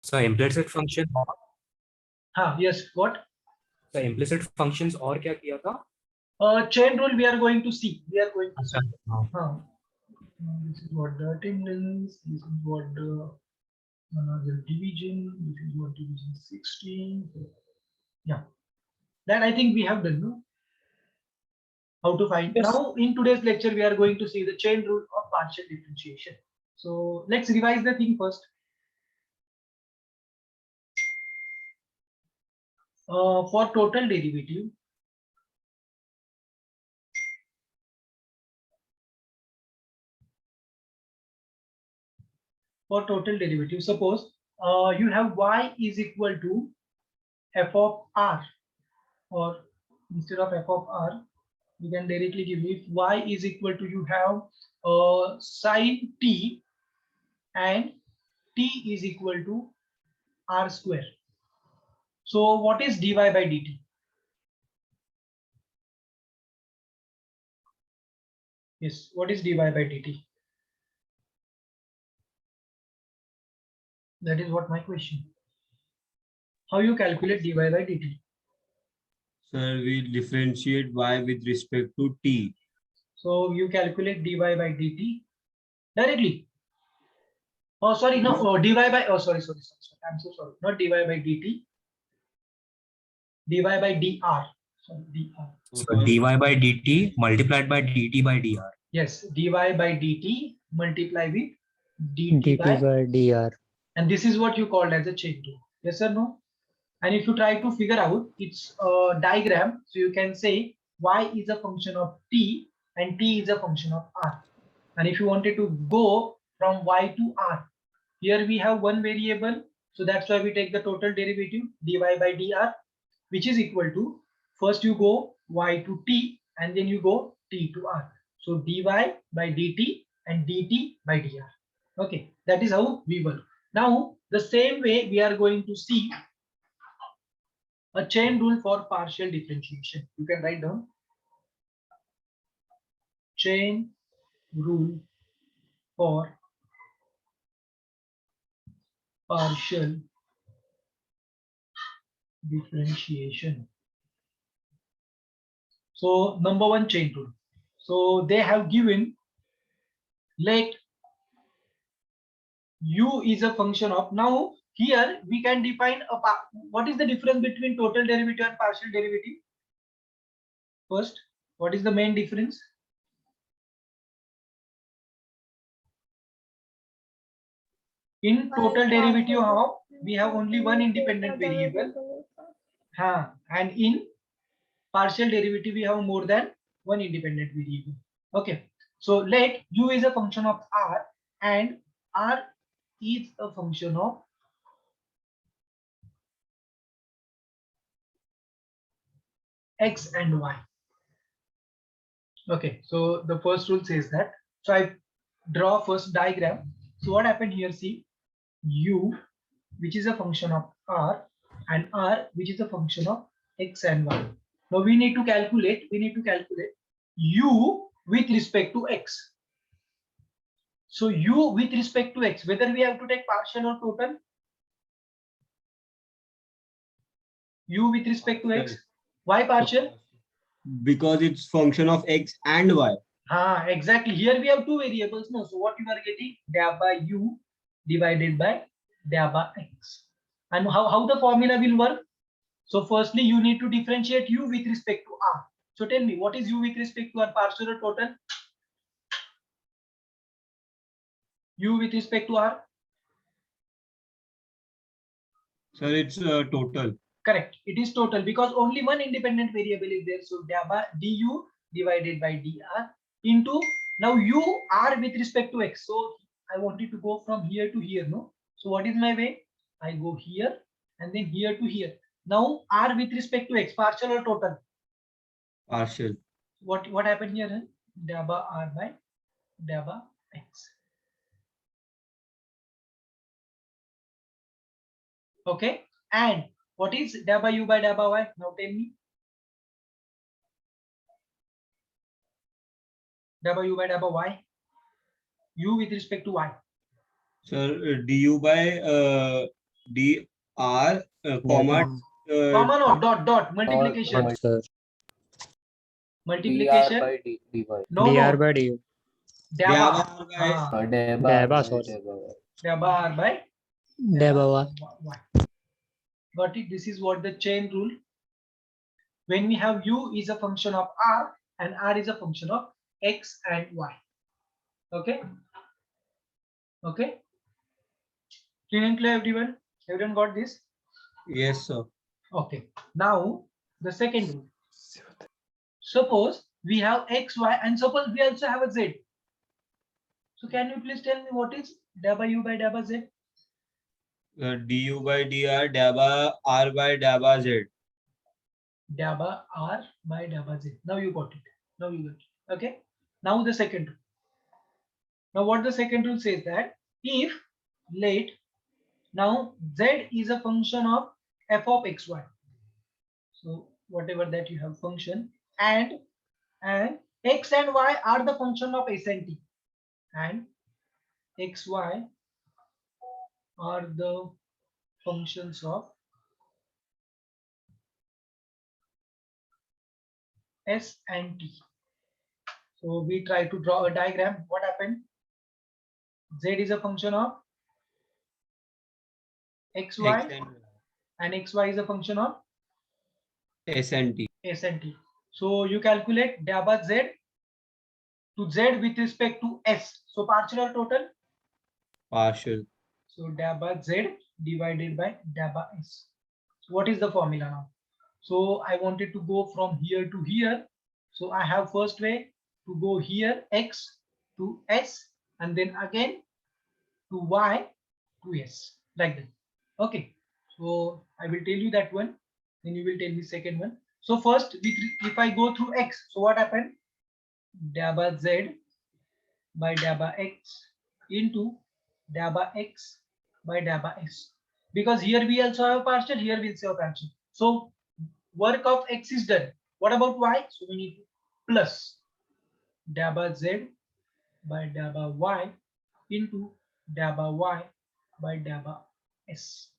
So implicit function हाँ, yes, what? the implicit functions और क्या किया था? Chain rule we are going to see. We are going to see. हाँ. हाँ. This is what the attendance. This is what the another division. This is what division 16. Yeah. That I think we have done. No? How to find. Yes. Now in today's lecture we are going to see the chain rule of partial differentiation. So let's revise the thing first. For total derivative, suppose you have y is equal to f of r, or instead of f of r, we can directly give if y is equal to, you have sine t and t is equal to r square. So what is dy by dt? Yes, what is dy by dt? That is what my question. How you calculate dy by dt? Sir, we differentiate y with respect to t. So you calculate dy by dt directly. Oh, sorry, no, dy by, oh, sorry, I'm so sorry, not dy by dt, dy by dr. Sorry, dr. So dy by dt multiplied by dt by dr. Yes, dy by dt multiply with dt dt by dr. And this is what you called as a chain rule. Yes or no? And if you try to figure out its diagram, so you can say y is a function of t and t is a function of r. And if you wanted to go from y to r, here we have one variable, so that's why we take the total derivative dy by dr, which is equal to, first you go y to t and then you go t to r. So dy by dt and dt by dr. Okay, that is how we work. Now the same way we are going to see a chain rule for partial differentiation. You can write down chain rule for partial differentiation. So number one, chain rule. So they have given, let u is a function of, now here we can define what is the difference between total derivative and partial derivative? First, what is the main difference? In total derivative, we have only one independent variable. And in partial derivative, we have more than one independent variable. Okay, so let u is a function of r and r is a function of x and y. Okay, so the first rule says that. So I draw first diagram. So what happened here? See, u, which is a function of r, and r, which is a function of x and y. Now we need to calculate u with respect to x. So u with respect to x, whether we have to take partial or total? U with respect to x. Why partial? Because it's function of x and y. Exactly. Here we have two variables. No, so what you are getting? DA by u divided by dA by x. And how the formula will work? So firstly, you need to differentiate u with respect to r. So tell me, what is u with respect to r, partial or total? U with respect to r? Sir, it's total. Correct. It is total because only one independent variable is there. So dA by du divided by dr into, now u r with respect to x. So I wanted to go from here to here, no? So what is my way? I go here and then here to here. Now r with respect to x, partial or total? Partial. What happened here? Huh? DA by r by dA by x. Okay. And what is dA by u by dA by y? Now tell me. DA by u by dA by y. U with respect to y. Sir, du by dr comma Comma no, dot multiplication. Dot, sir. Multiplication. by dy. No, dr no. by du. Daba. by Ah, Deba, sorry. daba r by Deba y. Got it? This is what the chain rule. When we have u is a function of r and r is a function of x and y. Okay. Okay. Clean and clear, everyone. Everyone got this? yes sir. Okay. Now the second rule. Suppose we have x, y, and suppose we also have a z. So can you please tell me what is daba u by daba z? Du by dr daba r by daba z. Daba r by daba z. Now you got it. Now you got it. Okay. Now the second rule. Now what the second rule says that if let now z is a function of f of xy. So whatever that you have function and x and y are the function of s and t, and xy are the functions of s and t. So we try to draw a diagram. What happened? Z is a function of xy X and xy is a function of S and T. s and t. So you calculate daba z to z with respect to s. So partial or total? Partial. So daba z divided by daba s. So what is the formula now? So I wanted to go from here to here. So I have first way to go here x to s and then again to y to s, like that. Okay. So I will tell you that one. Then you will tell me second one. So first, if I go through x, so what happened? Daba z by daba x into daba x by daba s. Because here we also have partial, here we also have partial. So work of x is done. What about y? So we need to plus daba z by daba y into daba y by daba s.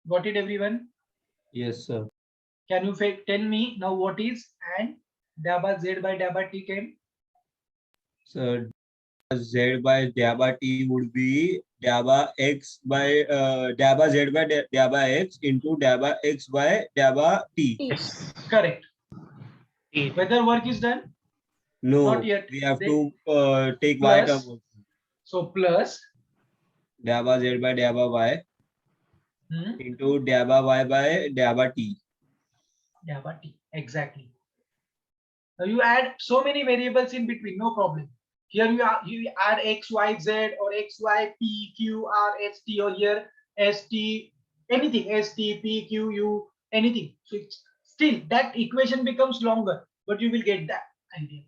Got it, everyone? Yes sir. Can you tell me now what is and daba z by daba t came? So z by daba t would be daba x by daba z by daba x into daba x by daba t. Yes, correct. Whether work is done? No, Not yet. we have They- to take y Plus. term also. So plus Daba z by daba y into daba y by daba t. daba t. Exactly. Now you add so many variables in between, no problem. Here you add x, y, z or x, y, p, q, r, s, t, or here s, t, anything, s, t, p, q, u, anything. So it's still that equation becomes longer, but you will get that idea.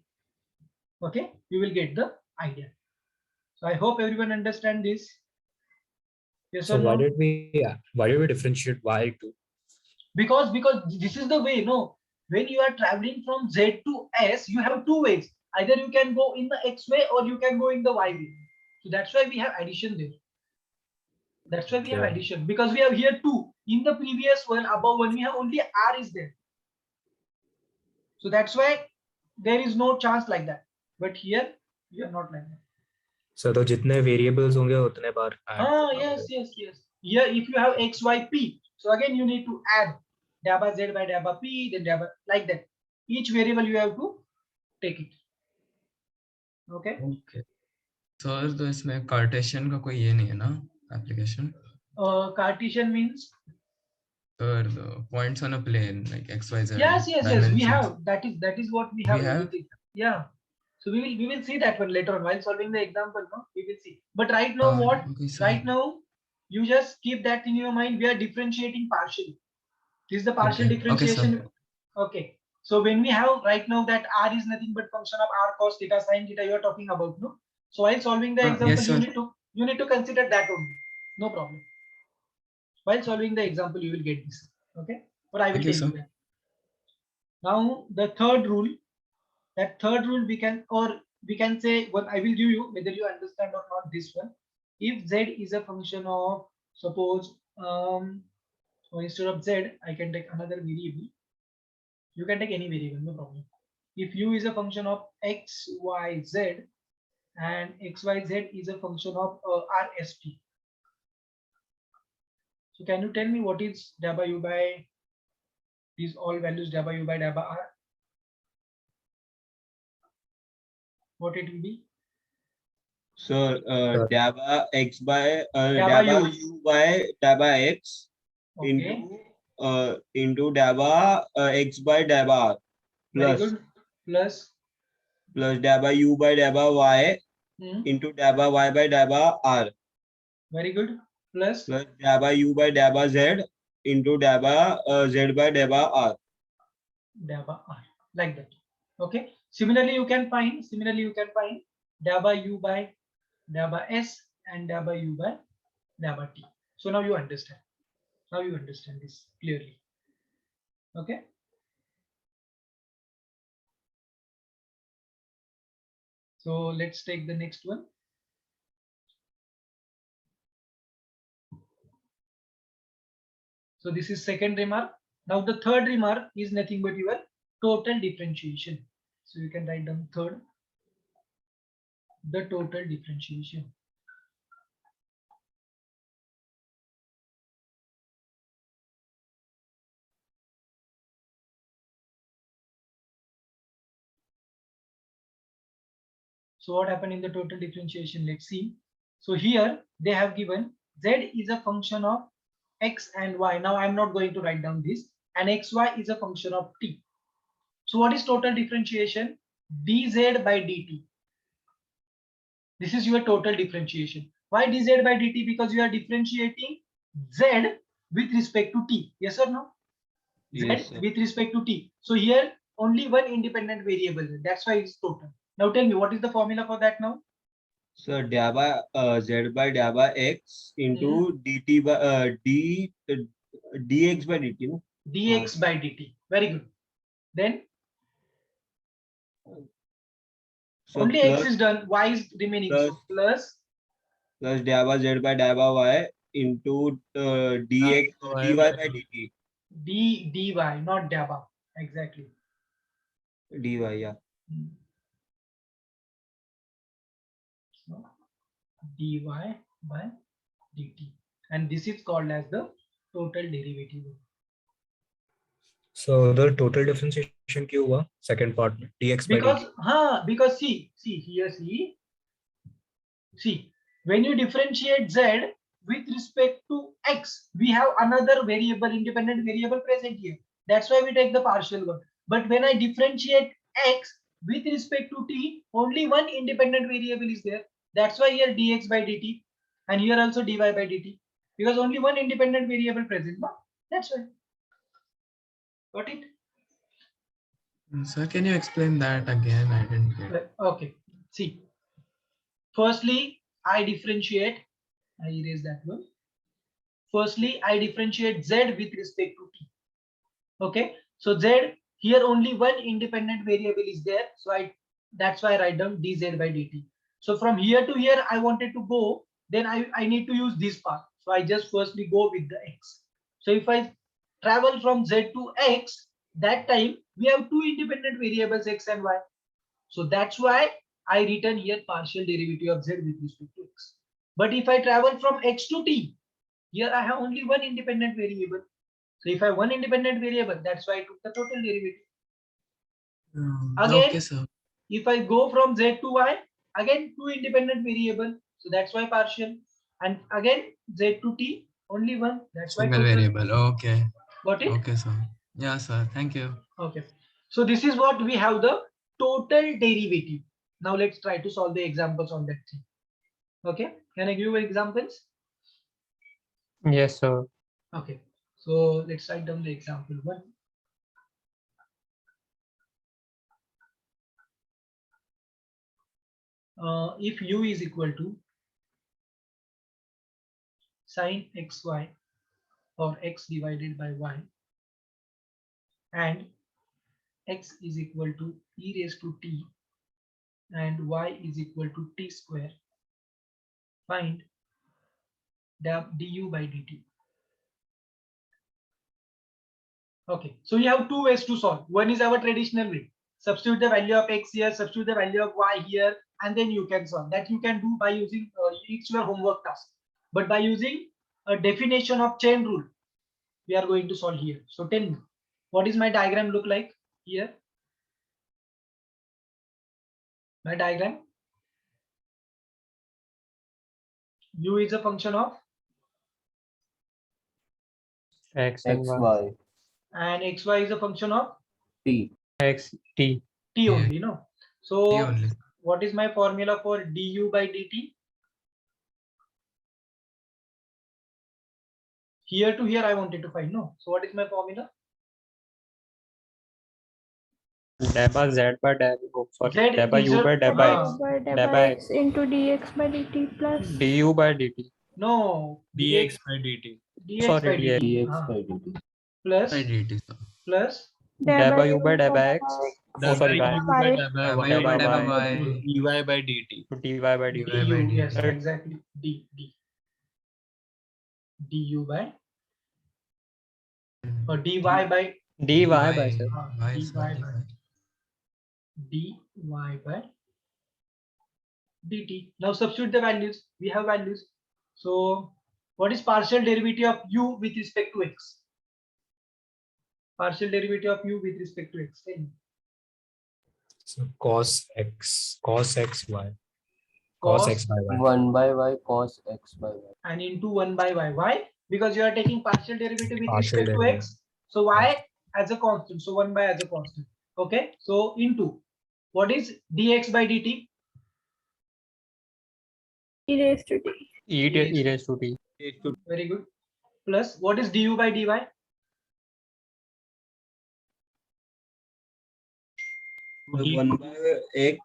Okay, you will get the idea. So I hope everyone understand this. Yes So or no? why did we differentiate y to? Because this is the way. No, when you are traveling from z to s, you have two ways. Either you can go in the x way or you can go in the y way. So that's why we have addition there. That's why we have Yeah. addition, because we have here 2. In the previous one, above one, we have only r is there. So that's why there is no chance like that. But here we are not like that. So तो जितने variables होंगे उतने बार add Ah, करना yes, पड़ेगा. yes. Here, if you have x, y, p, so again you need to add daba z by daba p, then daba, like that. Each variable you have to take it. Okay. Okay sir तो इसमें Cartesian का कोई ये नहीं है ना application Cartesian means sir points on a plane like X Y Z yes. We have that is what we have. have? Everything. Yeah. So we will see that one later on while solving the example. No, we will see. But right now, what? okay, sir. Right now, you just keep that in your mind. We are differentiating partially. This is the partial Okay, differentiation. sir. Okay. So when we have right now that r is nothing but function of r cos theta sin theta you are talking about, no? So while solving the example, yes, sir. you need to consider that only. No problem. While solving the example, you will get this. Okay. But I will Okay, tell you sir. that. Now the third rule. That third rule we can say, what I will give you, whether you understand or not this one. if z is a function of, suppose, so instead of z, I can take another variable. You can take any variable, no problem. If u is a function of x, y, z, and x, y, z is a function of RSP. So can you tell me what is w by these all values, w by w r? What it will be? So Sir. dabba x by Dabba dabba u. u by dabba x Okay. into dabba x by dabba r Very plus good. Plus. dabba u by dabba y Hmm. into dabba y by dabba r Very good. Plus plus dabba u by dabba z into dabba z by dabba r. dabba r, like that. Okay. Similarly, you can find dabba u by dabba s and dabba u by dabba t. So now you understand. Now you understand this clearly. Okay. So let's take the next one. So this is second remark. Now the third remark is nothing but your total differentiation. So you can write down third, the total differentiation. So what happened in the total differentiation? Let's see. So here they have given z is a function of x and y. Now I'm not going to write down this. And xy is a function of t. So what is total differentiation? dz by dt. This is your total differentiation. Why dz by dt? Because you are differentiating z with respect to t. Yes or no? Yes, Z sir. with respect to t. So here only one independent variable. That's why it's total. Now tell me what is the formula for that now? So dabba z by dabba x into dt by dx by dt. No? dx by dt. Very good. Then So only x plus is done, y is remaining. plus So plus plus dabba z by dabba y into dx dy by dt. dy, not dabba. Exactly. Dy, yeah. So dy by dt. And this is called as the total derivative. So the total differentiation क्यों हुआ? Second part में dx by dt. Because see here, see, when you differentiate z with respect to x, we have another variable, independent variable present here. That's why we take the partial one. But when I differentiate x with respect to t, only one independent variable is there. That's why here dx by dt, and here also dy by dt, because only one independent variable present. No? That's why. Got it? Sir, can you explain that again? I didn't get. Okay. See, firstly, I differentiate. I erase that one. Firstly, I differentiate z with respect to t. Okay, so z here only one independent variable is there, so that's why I write down dz by dt. So from here to here I wanted to go, then I need to use this path. So I just firstly go with the x. So if I travel from z to x, that time we have two independent variables x and y. So that's why I written here partial derivative of z with respect to x. But if I travel from x to t, here I have only one independent variable. So if I have one independent variable, that's why I took the total derivative. Again, Okay, sir. if I go from z to y, again two independent variable. So that's why partial. And again z to t, only one. That's why Single total. variable. Okay. Got it? Okay, sir. Yeah, sir. Thank you. Okay. So this is what we have, the total derivative. Now let's try to solve the examples on that thing. Okay. Can I give you examples? Yes, sir. Okay. So let's write down the example one. If u is equal to sine xy or x divided by y, and x is equal to e raised to t and y is equal to t square, find du by dt. Okay, so you have two ways to solve. One is our traditional way. Substitute the value of x here, substitute the value of y here, and then you can solve. That you can do by using it's your homework task. But by using a definition of chain rule, we are going to solve here. So tell me, what is my diagram look like here? My diagram. U is a function of X and Y. XY and xy is a function of T. X T. t Yeah. only, no? So T only. what is my formula for du by dt? Here to here I wanted to find, no? So what is my formula? Dabba Z by dabba. Oh, sorry. Z Dabba is U a- by dabba Ah. X. by Dabba dabba X. x into dx by dt plus Du by dt. No, dx by dt. dx Sorry, by dt. DX Ah. by DT. Plus By dt, sir. plus Dabba U by dabba X. Dabba sorry, u Y. by y. dabba Dabba y U by by dabba y. y. dy by dt. dy by dt. dy by du, dt. yes, Right. exactly. Du by or dy by Dy by sir. Y, dy sir, by dy. dy by dt. Now substitute the values. We have values. So what is partial derivative of u with respect to x? Partial derivative of u with respect to x. Tell me. So cos x y. Cos Cos x by y. 1 by Y cos X by Y. and into 1 by y. Why? Because you are taking partial derivative with Partial respect to derivative. x. So y as a constant. So 1 by as a constant. Okay. So into what is dx by dt? e raised to t. E raised to T. Very good. Plus what is du by dy? 1 by X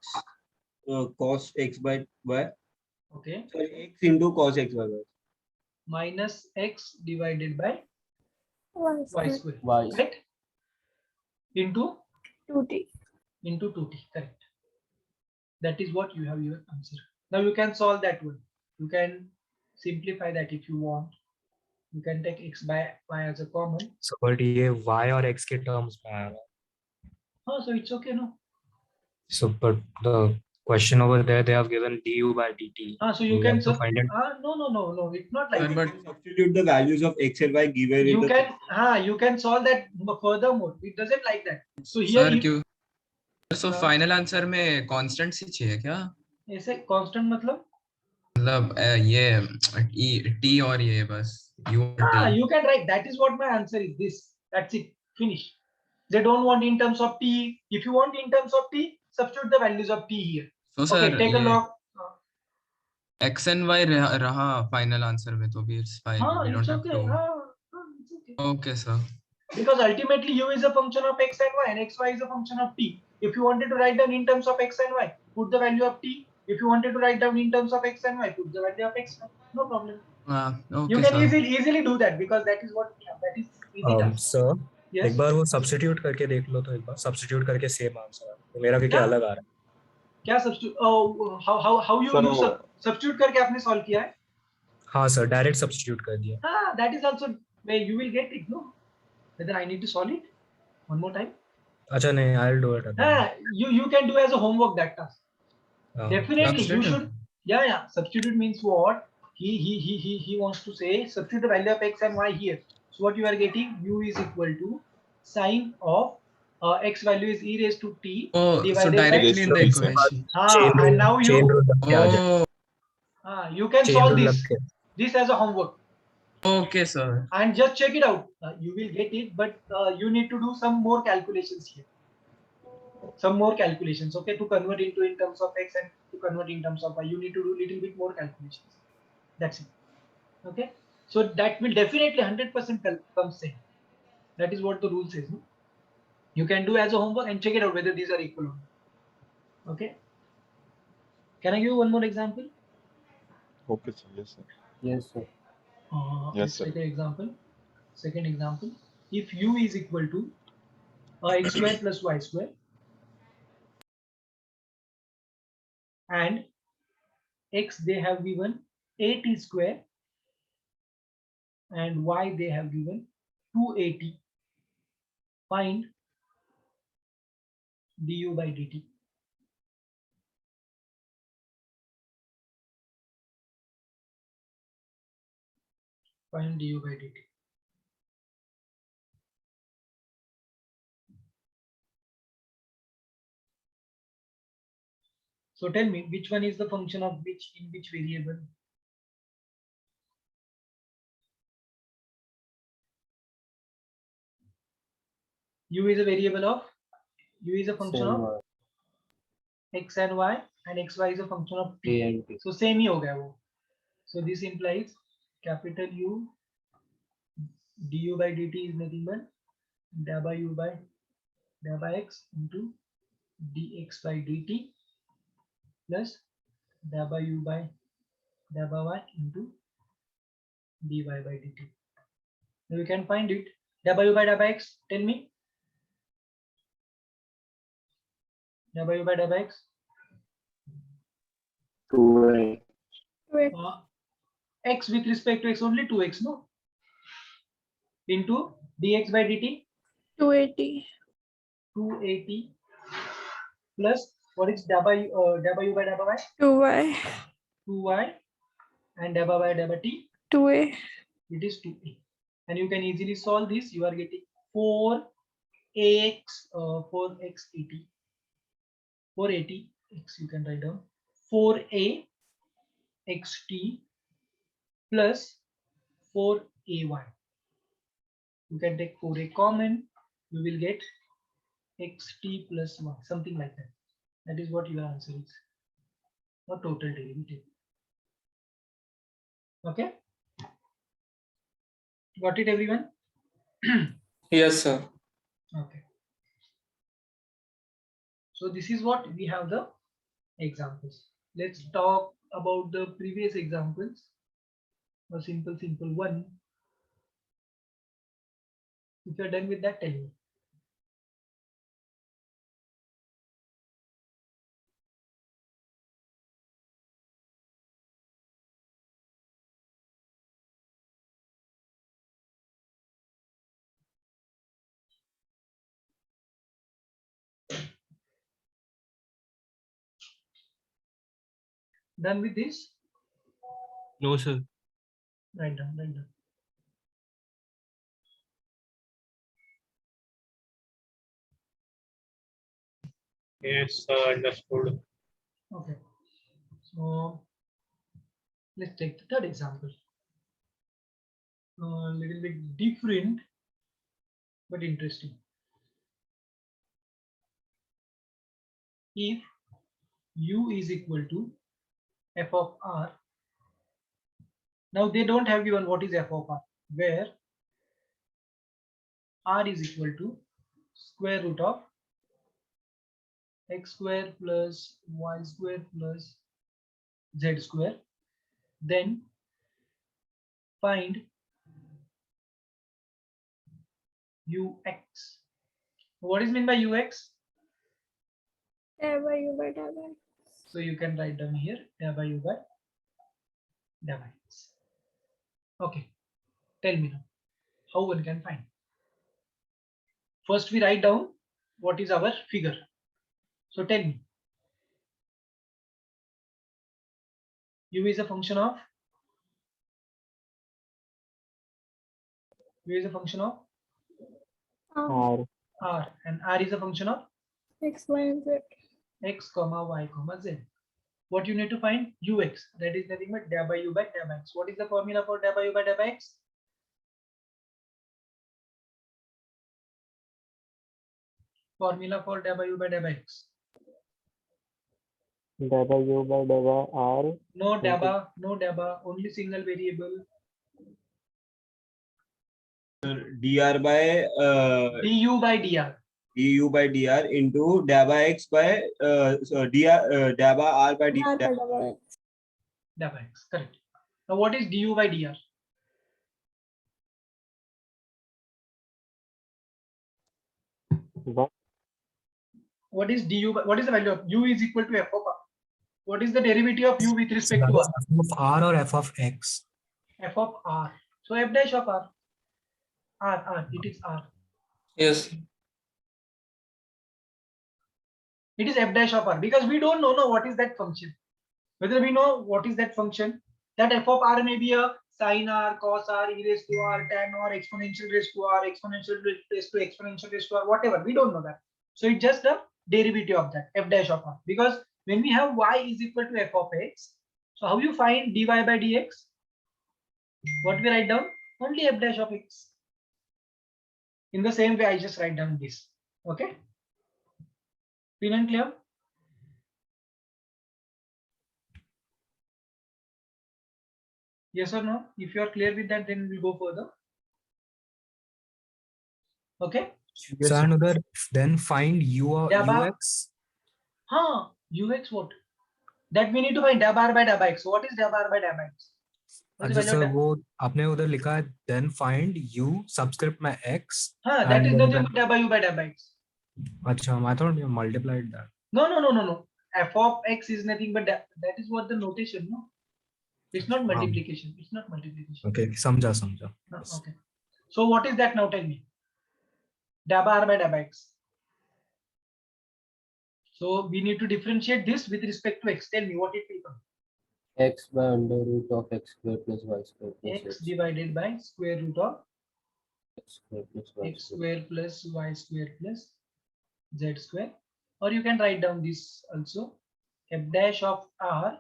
cos X by Y. Okay. Sorry, X into cos X by Y. Minus x divided by y y square square. Y. Right? Into 2t. 2t. Correct. That is what you have your answer. Now you can solve that one. You can simplify that if you want. You can take x by y as a common. So but ये y और x के terms में आ रहा है. Oh, so it's okay, no? So but the question over there they have given du by dt. So you We can have to find it. no. It's not like Sir, that. but Substitute the values of X and Y given in the You can solve that furthermore. It doesn't like that. So here sir you, क्यों सो हाँ। Final answer में constant ही चाहिए क्या? ऐसे constant मतलब मतलब ये T और ये बस यू और T. you can write that is what my answer is this. That's it. Finish. They don't want in terms of t. If you want in terms of t, substitute the values of t here. तो Okay, sir take a ये log. X and y रहा final answer में तो भी it's fine. We It's don't have okay. Too. It's okay. Okay sir. Because ultimately u is a function of x and y and xy is a function of t. If you wanted to write down in terms of x and y, put the value of t. If you wanted to write down in terms of x and y, put the value of x. No problem. You okay can sir. easily do that because that is what we have. That is easy task. Sir, Yes. एक बार वो substitute करके देख लो तो एक बार substitute करके same answer है. तो मेरा क्या अलग आ रहा है? क्या substitute? How you substitute करके आपने solve किया है? हाँ सर, डायरेक्ट सब्स्टिट्यूट कर दिया. That is also where you will get it, no? Whether I need to solve it one more time? अच्छा नहीं, I'll do it again. You can do as a homework that task. Definitely you Substitute? should. Yeah. Substitute means what? He wants to say substitute the value of x and y here. So what you are getting, u is equal to sine of x value is e raised to t Oh, so divided by directly in the equation. and now you chain rule लग के आ जाए. Oh, you can Chain solve rule this लग के. this as a homework okay sir. and just check it out. You will get it, but you need to do some more calculations here. Some more calculations, okay, to convert into in terms of x and to convert in terms of y. You need to do little bit more calculations. That's it. Okay, so that will definitely 100% come same. That is what the rule says. No? You can do as a homework and check it out whether these are equal or not. Okay, can I give you one more example? Okay, sir. Yes, sir. Yes, sir. Yes, Let's sir. take an example. Second example, if u is equal to x square plus y square and x they have given 8t square and y they have given 280. Find du by dt. Find du by dt. So tell me which one is the function of which in which variable? U is a variable of, U is a function of x and y, and xy is a function of t. A and T. So same ही हो गया वो. So this implies capital U du by dt is nothing but del by u by del by x into dx by dt plus del by u by del by y into dy by dt. Now you can find it. Del by u by del by x. Tell me. Del by u by del by x. 2x. 2x. X with respect to x only 2x, no? Into dx by dt 280. 280 plus what is del by u by del by y 2y. 2y and del by y del by t 2a. it is 2a, and you can easily solve this. You are getting 4x 4x80 480x you can write down 4a xt plus 4ay. You can take 4a common, you will get xt plus 1, something like that. That is what your answer is, or total derivative. Okay, got it everyone? Yes, sir. Okay, so this is what we have the examples. Let's talk about the previous examples. A simple one. If you're done with that, tell me. Done with this? No, sir. Write down, write down. Yes, understood. Okay, so let's take the third example. A little bit different, but interesting. If u is equal to f of r, now they don't have given what is f of r, where r is equal to square root of x square plus y square plus z square, then find ux. What is meant by ux? Del by u by del by. So you can write down here del by u by del by x. Okay, tell me now how one can find. First we write down what is our figure. So tell me, u is a function of R. r, and r is a function of X, Y, and Z. x comma y comma z. What you need to find? Ux, that is nothing but del by u by del by x. What is the formula for del by u by del by x? Formula for del by u by del by x. Del by u by del by R. No daba, only single variable. dr by Du by dr. du by dr into del by x by del by r by R by dr. del by X. Daba x, correct. Now what is du by dr? What is du by, what is the value of u is equal to f of r? What is the derivative of u with respect to r? F of r or f of x? F of r. So f dash of r, it is r. Yes. It is f dash of r because we don't know what is that function. Whether we know what is that function, that f of r may be a sin r, cos r, e raised to r, tan r, exponential raised to r, exponential raised to exponential raised to r, whatever. We don't know that. So it's just a derivative of that f dash of r. Because when we have y is equal to f of x, so how you find dy by dx? What we write down? Only f dash of x. In the same way, I just write down this. Okay. Clear and clear? Yes or no? If you are clear with that, then we'll go further. Okay. So another, then find Dabba. ux. Ux what? That we need to find dab r by dab x. So what is dab r by dab x? What is the अच्छा value sir of वो आपने उधर लिखा है then find u subscript में x. that and is then nothing but dab by u by dab x. अच्छा I thought you multiplied that. No. F of x is nothing but that is what the notation, no? It's not multiplication. It's not multiplication. Okay, समझा. Okay. So what is that now? Tell me. Dab r by dab x. So we need to differentiate this with respect to x. Tell me what it will become. X by under root of x square plus y square plus X divided by square root of x square plus y x square. square plus y square plus z square. Or you can write down this also. F dash of r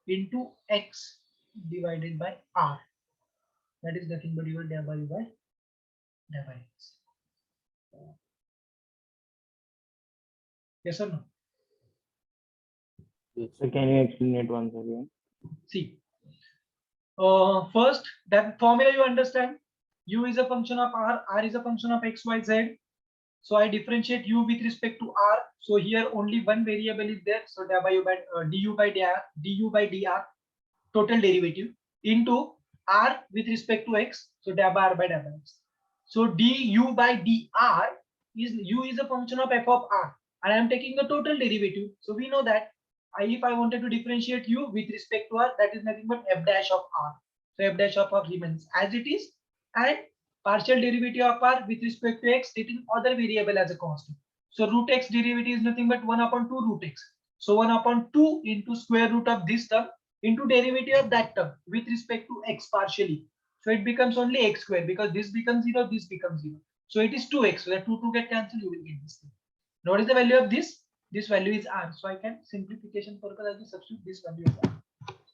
into x divided by r. That is nothing but your dab by u by dab by x. Yes or no? Yes. So can you explain it once again? See, first that formula you understand. U is a function of r, r is a function of x, y, z. So I differentiate u with respect to r. So here only one variable is there. So du by dr, total derivative into r with respect to x. So dab r by dab x. So du by dr is u is a function of f of r, and I am taking the total derivative. So we know that if I wanted to differentiate u with respect to r, that is nothing but f dash of r. So f dash of r remains as it is, and partial derivative of r with respect to x taking other variable as a constant. So root x derivative is nothing but 1 upon 2 root x. So 1 upon 2 into square root of this term into derivative of that term with respect to x partially. So it becomes only x square because this becomes 0, this becomes 0. So it is 2x. So that 2 get cancelled, you will get this thing. Now what is the value of this? This value is r. So I can simplification purpose I will substitute this value as r.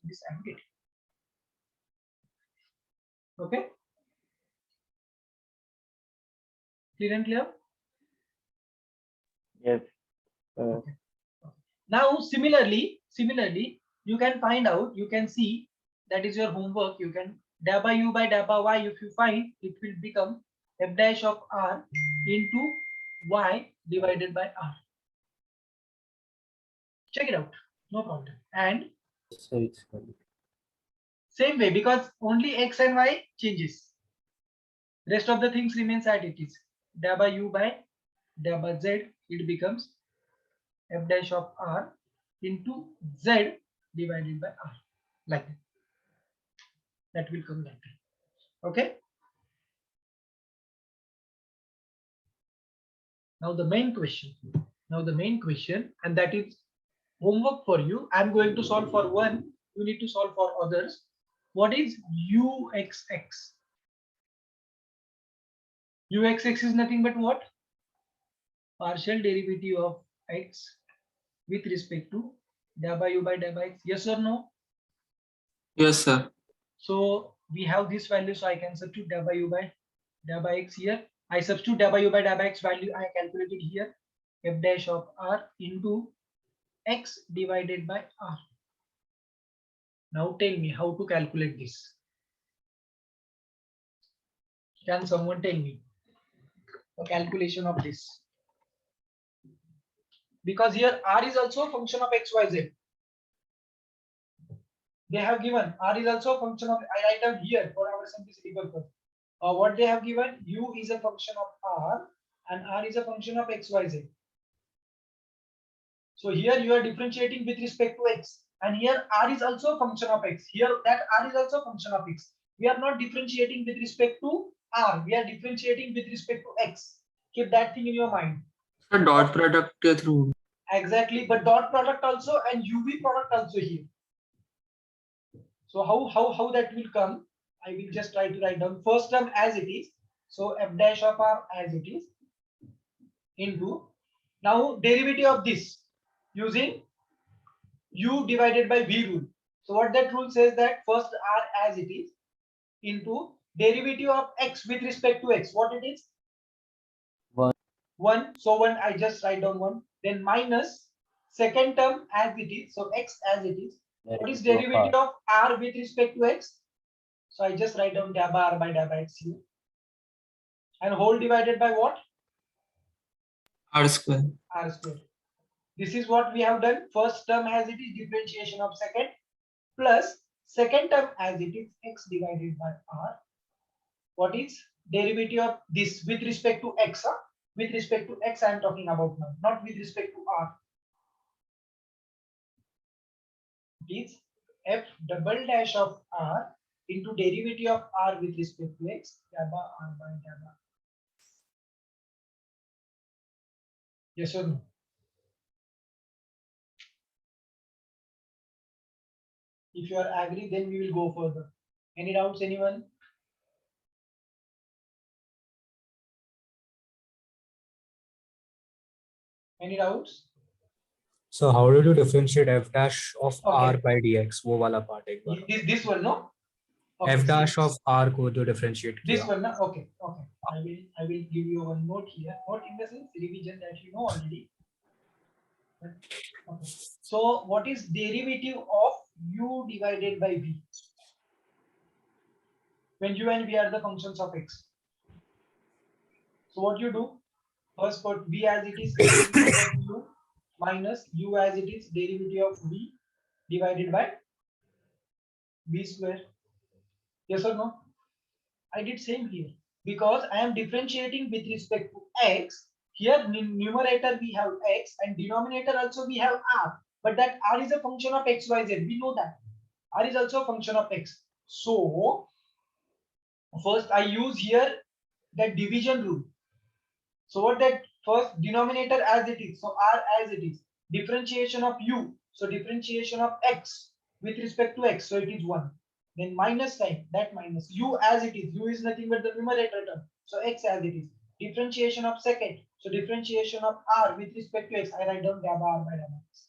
This I am getting. Okay. Clear and clear? Yes. Now similarly, you can find out, you can see, that is your homework. You can dab by u by dab by y. If you find, it will become f dash of r into y divided by r. Check it out, no problem. And So it's fine. same way, because only x and y changes, rest of the things remains as it is. Dab by u by dab by z, it becomes f dash of r into z divided by r, like that. That will come like that. Okay. Now the main question, and that is homework for you. I'm going to solve for one, you need to solve for others. What is uxx? Uxx is nothing but what? Partial derivative of x with respect to dab by u by dab by x. Yes or no? Yes, sir. So we have this value, so I can substitute dab by u by dab by x here. I substitute dab by u by dab by x value I calculated here, f dash of r into x divided by r. Now tell me how to calculate this. Can someone tell me the calculation of this? Because here r is also a function of x, y, z. They have given r is also a function of, I write down here for our simplicity purpose. What they have given, u is a function of r and r is a function of x, y, z. So here you are differentiating with respect to x, and here r is also a function of x. Here that r is also a function of x. we are not differentiating with respect to r, we are differentiating with respect to x. Keep that thing in your mind. Sir, dot product के through. Exactly, but dot product also and UV product also here. So how that will come? I will just try to write down first term as it is. So f dash of r as it is into now derivative of this using u divided by v rule. So what that rule says that first r as it is into derivative of x with respect to x. What it is? 1. 1. So 1 I just write down 1. Then minus second term as it is. So x as it is. What is derivative of r with respect to x? So I just write down dabba r by dabba x here. And whole divided by what? R square. R square. This is what we have done. First term as it is differentiation of second plus second term as it is x divided by r. What is derivative of this with respect to x? With respect to x I am talking about now, not with respect to r. It is f double dash of r into derivative of r with respect to x, dabba r by dabba. Yes or no? If you are agree, then we will go further. Any doubts, anyone? Any doubts? So how did you differentiate f dash of Okay. r by dx? वो वाला part एक बार. This one, no? Okay, F dash so of r को जो differentiate this किया. one, no? Okay, okay. I will give you one note here. Note in the sense revision that you know already. Okay. So what is derivative of u divided by v? When u and v are the functions of x. So what you do? First put v as it is derivative of u minus u as it is derivative of v divided by v square. Yes or no? I did same here because I am differentiating with respect to x. Here numerator we have x and denominator also we have r. But that r is a function of x, y, z. We know that r is also a function of x. So first I use here that division rule. So what that first denominator as it is. So r as it is. Differentiation of u. So differentiation of x with respect to x. So it is 1. Then minus sign, that minus u as it is. U is nothing but the numerator term. So x as it is. Differentiation of second. So differentiation of r with respect to x. I write down dabba r by dabba x.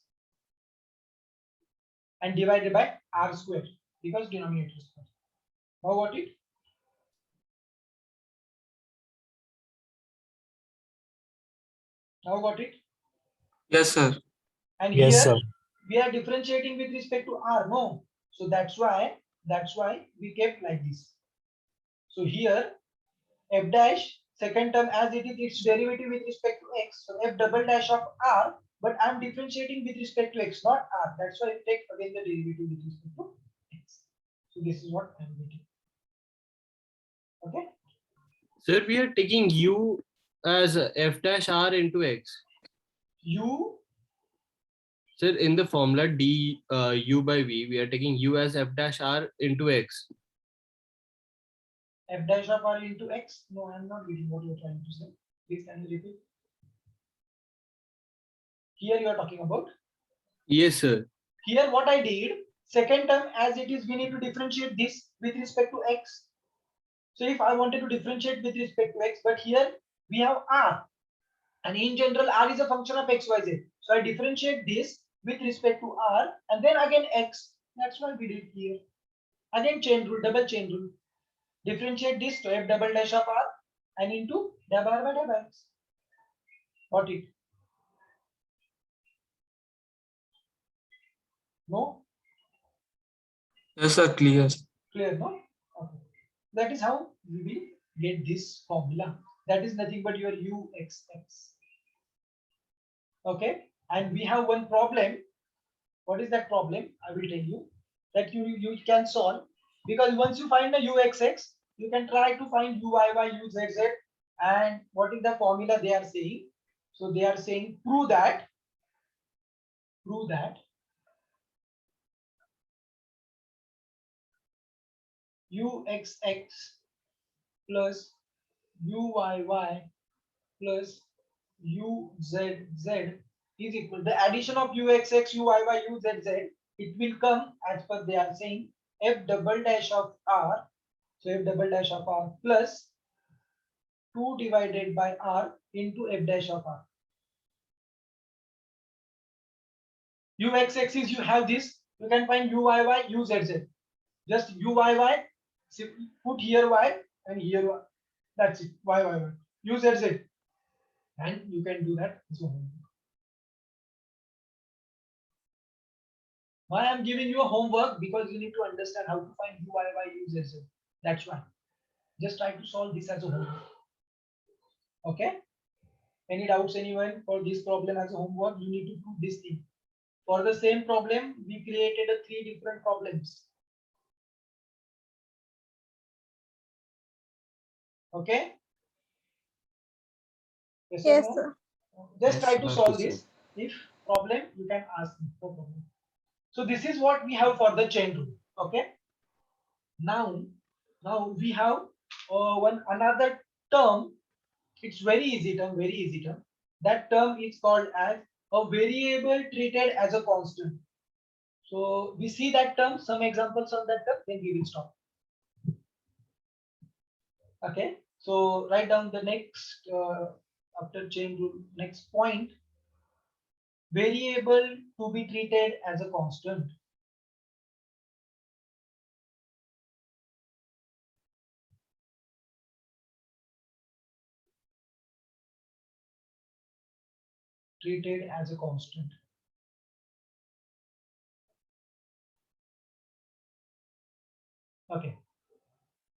And divided by r square because denominator is square. Now got it? Now got it? Yes, sir. And Yes, here sir. we are differentiating with respect to r. No. So that's why we kept like this. So here f dash second term as it is its derivative with respect to x. So f double dash of r, but I am differentiating with respect to x, not r. That's why I take again the derivative with respect to x. So this is what I am getting. Okay. Sir, we are taking u as f dash r into x. U. Sir, in the formula d u by v, we are taking u as f dash r into x. F dash of r into x. No, I am not getting what you are trying to say. Please can you repeat? Here you are talking about. Yes, sir. Here what I did, second term as it is, we need to differentiate this with respect to x. So if I wanted to differentiate with respect to x, but here we have r, and in general r is a function of x, y, z. So I differentiate this with respect to r, and then again x. That's why we did here. Again chain rule, double chain rule. Differentiate this to f double dash of r and into dabba r by dabba x. Got it? No? Yes, sir. Clear. Clear, no? Okay. That is how we will get this formula. That is nothing but your uxx. Okay. And we have one problem. What is that problem? I will tell you that you can solve, because once you find the uxx, you can try to find uyy, uzz, and what is the formula they are saying? So they are saying prove that uxx plus uyy plus uzz is equal, the addition of uxx, uyy, uzz, it will come as per they are saying f double dash of r. So f double dash of r plus 2 divided by r into f dash of r. Uxx is, you have this, you can find uyy, uzz. Just uyy, put here y and here y. That's it. Yy, uzz, and you can do that. So why I'm giving you a homework? Because you need to understand how to find uyy, uzz. That's why. Just try to solve this as a homework. Okay. Any doubts, anyone, for this problem as a homework? You need to do this thing. For the same problem, we created 3 different problems. Okay. Yes, or Yes, no? sir. Just try to Yes, solve sir. this. If problem, you can ask me. No problem. So this is what we have for the chain rule. Okay. Now we have one another term. It's very easy term. Very easy term. That term is called as a variable treated as a constant. So we see that term. Some examples of that term. Then we will stop. Okay. So write down the next after chain rule. Next point. Variable to be treated as a constant. Treated as a constant. Okay.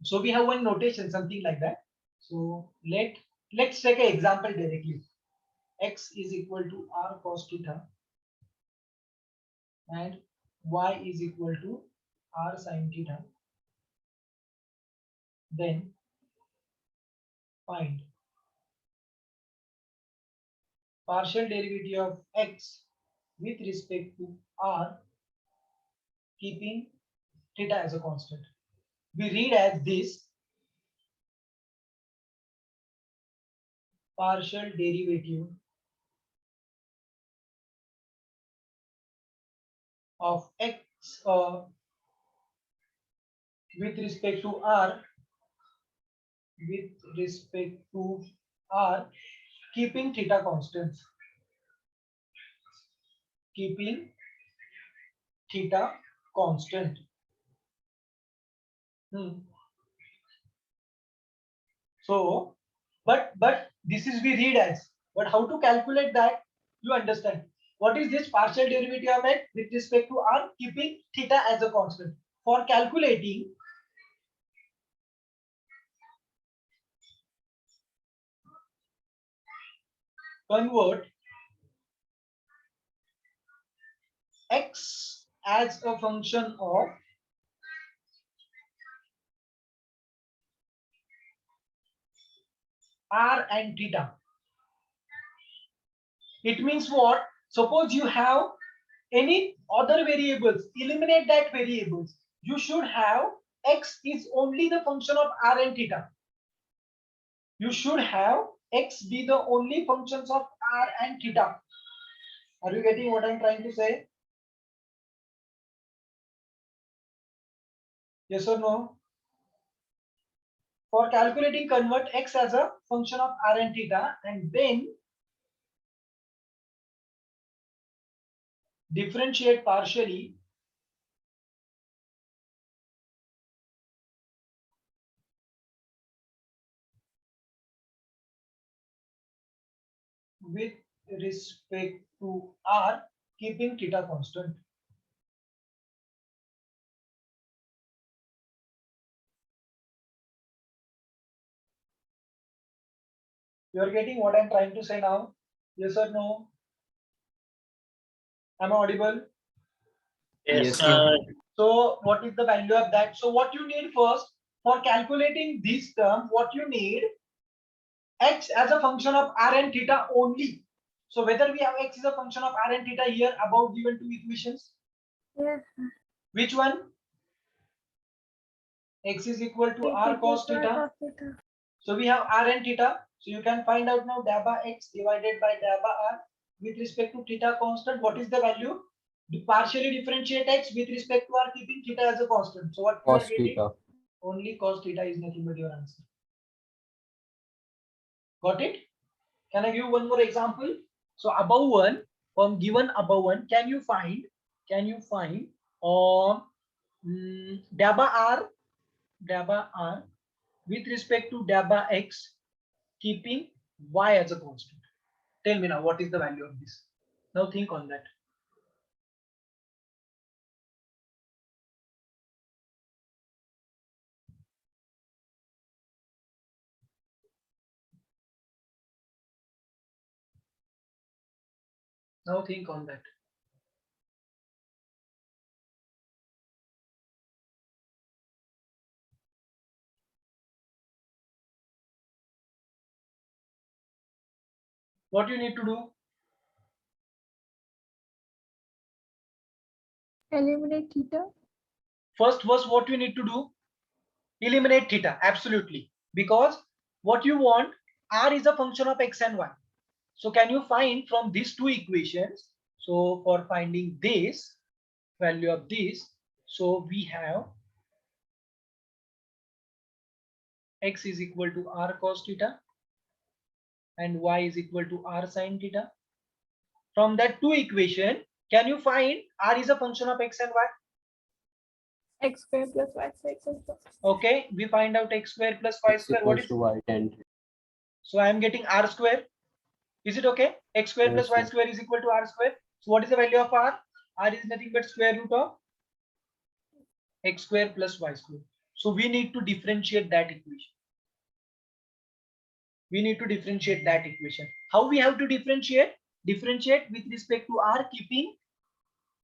So we have one notation, something like that. So let's take an example directly. X is equal to r cos theta and y is equal to r sin theta. Then find partial derivative of x with respect to r, keeping theta as a constant. We read as this: partial derivative of x with respect to r, keeping theta constant. Keeping theta constant. So, but this is we read as, but how to calculate that, you understand. What is this partial derivative of x with respect to r, keeping theta as a constant? For calculating, convert x as a function of r and theta. It means what? Suppose you have any other variables, eliminate that variables. You should have x is only the function of r and theta. You should have x be the only functions of r and theta. Are you getting what I'm trying to say? Yes or no? For calculating, convert x as a function of r and theta and then differentiate partially with respect to r, keeping theta constant. You are getting what I'm trying to say now? Yes or no? Am I audible? Yes, So what is the value of that? So what you need first for calculating this term, what you need x as a function of r and theta only. So whether we have x is a function of r and theta here above given two equations. Yes. Which one? X is equal to X r equals cos to R theta. cos theta. So we have r and theta. So you can find out now dabba x divided by dabba r with respect to theta constant. What is the value? Partially differentiate x with respect to r, keeping theta as a constant. So what you are Cos getting? theta. Only cos theta is nothing but your answer. Got it? Can I give one more example? So above one, from given above one, can you find dabba r with respect to dabba x, keeping y as a constant? Tell me now, what is the value of this? Now think on that. Now think on that. What you need to do? Eliminate theta. First, what you need to do? Eliminate theta, absolutely. Because what you want, r is a function of x and y. So can you find from these two equations? So for finding this value of this, so we have x is equal to r cos theta and y is equal to r sin theta. From that two equation, can you find r is a function of x and y? X square plus y square equals to. Okay, we find out x square plus y X square. What equals is? to y tan theta. So I am getting r square. Is it okay? X square plus Yes, y sir. square is equal to r square. So what is the value of r? R is nothing but square root of x square plus y square. So we need to differentiate that equation. We need to differentiate that equation. How we have to differentiate? Differentiate with respect to r, keeping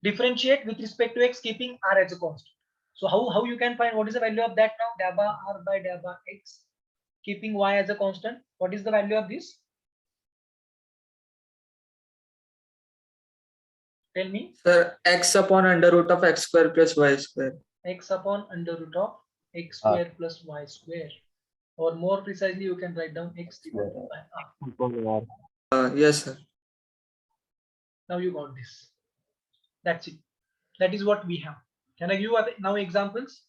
differentiate with respect to x, keeping r as a constant. So how you can find what is the value of that now? Dabba r by dabba x, keeping y as a constant. What is the value of this? Tell me. Sir, x upon under root of x square plus y square. X upon under root of x square plus y square. Or more precisely, you can write down x divided by r. Yes, sir. Now you got this. That's it. That is what we have. Can I give you now examples?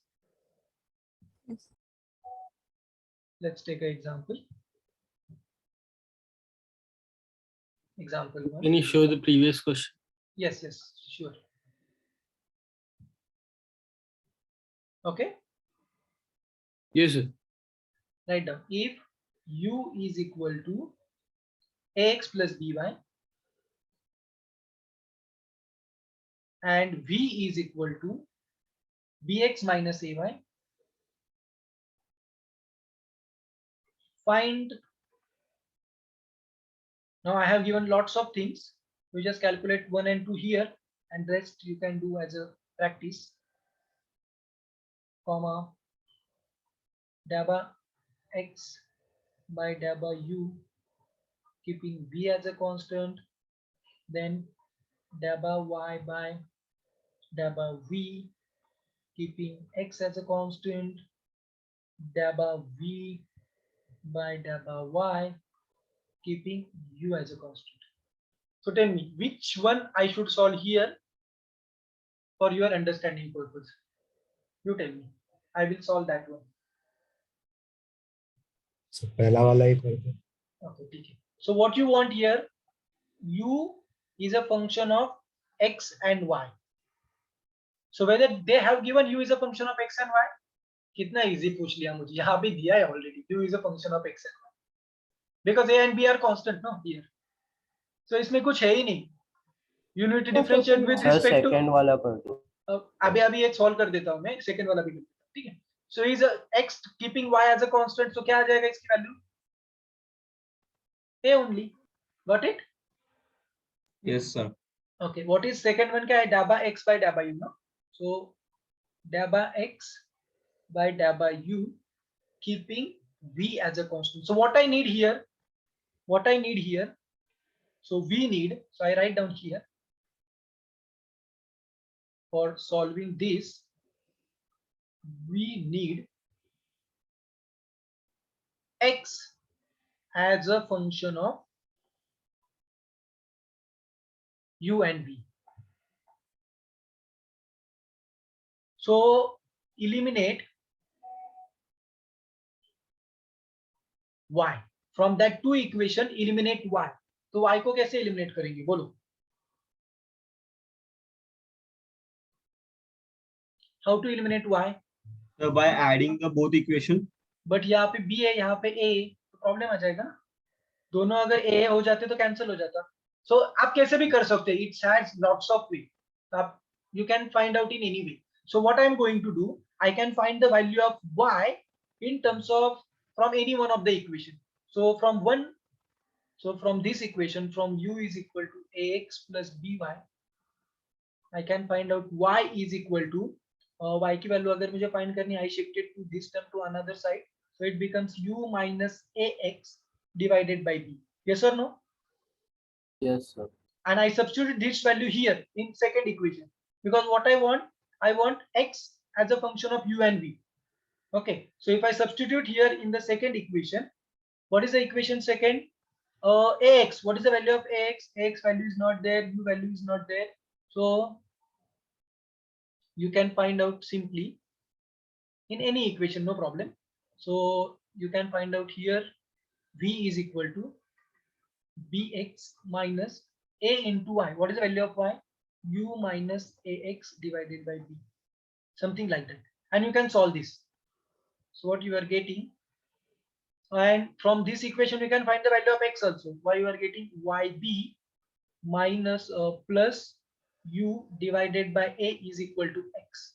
Yes. Let's take an example. Example one. Can you show the previous question? Yes, sure. Okay, Yes, sir. write down. If u is equal to ax plus by and v is equal to bx minus ay, find. Now I have given lots of things. You just calculate 1 and 2 here, and rest you can do as a practice. Comma dabba x by dabba u, keeping v as a constant, then dabba y by dabba v, keeping x as a constant, dabba v by dabba y, keeping u as a constant. So tell me which one I should solve here for your understanding purpose. You tell me. I will solve that one. So पहला वाला ही कर दो. Okay, ठीक है. So what you want here, u is a function of x and y. So whether they have given u is a function of x and y, कितना easy पूछ लिया मुझे, यहाँ भी दिया है already. U is a function of x and y because a and b are constant, no here. So इसमें कुछ है ही नहीं. You need to differentiate with Sir, respect to. second वाला कर दो. अभी एक सॉल्व कर देता हूँ मैं, सेकंड वाला भी कर देता हूँ, ठीक है. So is x keeping y as a constant, so क्या आ जाएगा इसकी value? A only. Got it? Yes, sir. Okay, what is second one? क्या है? Dabba x by dabba u, no? So dabba x by dabba u, keeping v as a constant. So what I need here? So we need. So I write down here. For solving this, we need x as a function of u and v. So eliminate y from that two equation. Eliminate y. तो y को कैसे eliminate करेंगे बोलो? How to eliminate y? So by adding the both equation. But यहाँ पे b है, यहाँ पे a, तो प्रॉब्लम आ जाएगा ना. दोनों अगर a हो जाते तो कैंसिल हो जाता. So आप कैसे भी कर सकते हैं. It has lots of way. आप you can find out in any way. So what I am going to do, I can find the value of y in terms of from any one of the equation. So from this equation, from u is equal to ax plus by, I can find out y is equal to y की value अगर मुझे find करनी, I shifted to this term to another side, so it becomes u minus ax divided by b. Yes or no? Yes, sir. And I substitute this value here in second equation, because what I want x as a function of u and v. Okay, so if I substitute here in the second equation, what is the equation second? Ax, what is the value of ax? Ax value is not there, u value is not there. So you can find out simply in any equation, no problem. So you can find out here v is equal to bx minus a into y. What is the value of y? U minus ax divided by b. Something like that. And you can solve this. So what you are getting, and from this equation you can find the value of x also. Why you are getting yb minus plus u divided by a is equal to x.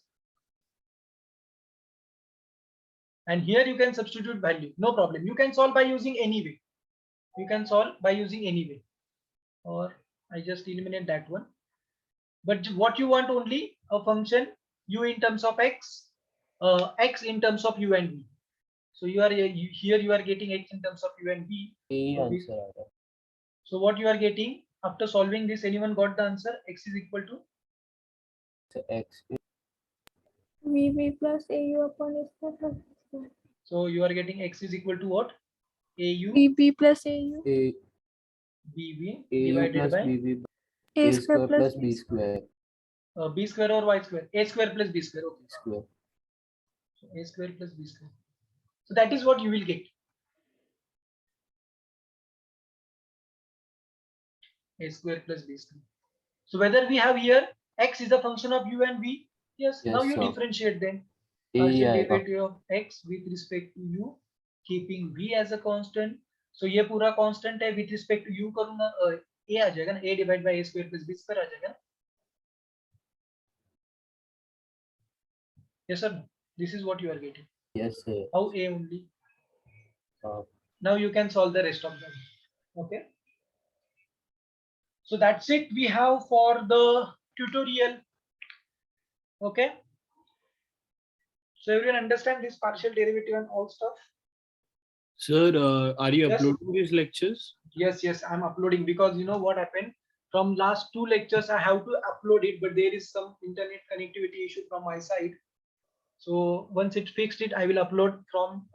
And here you can substitute value, no problem. You can solve by using any way. You can solve by using any way. Or I just eliminate that one. But what you want, only a function u in terms of x, x in terms of u and v. So you are here you are getting x in terms of u and v. So what you are getting after solving this, anyone got the answer? X is equal to X. VB plus AU upon S square. So you are getting x is equal to what? AU VB plus AU. BB AU divided plus by BB A square plus B square. b square or y square? A square plus b square. Okay. Square. So a square plus b square. So that is what you will get. A square plus b square. So whether we have here x is a function of u and v, yes, now you sir. differentiate then. A Partial आएगा. derivative of x with respect to u, keeping v as a constant. So ये पूरा constant है, with respect to u करूँगा a आ जाएगा ना, a divided by a square plus b square आ जाएगा ना. Yes sir, this is what you are getting. Yes, sir. How a only. Uh, Now you can solve the rest of them. Okay. So that's it we have for the tutorial. Okay. So everyone understand this partial derivative and all stuff? Sir, are you Yes. uploading these lectures? Yes, I'm uploading, because you know what happened? From last 2 lectures, I have to upload it, but there is some internet connectivity issue from my side. So once it fixed it, I will upload from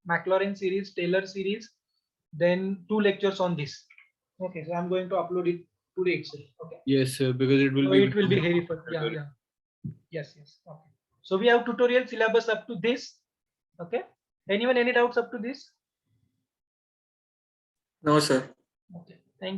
Maclaurin series, Taylor series, then 2 lectures on this. Okay, so I'm going to upload it today itself. Okay. Yes, sir, because it will So be. it will be very fun. Yeah. Yes. Okay. So we have tutorial syllabus up to this. Okay. Anyone any doubts up to this? No, sir. Okay. Thank you.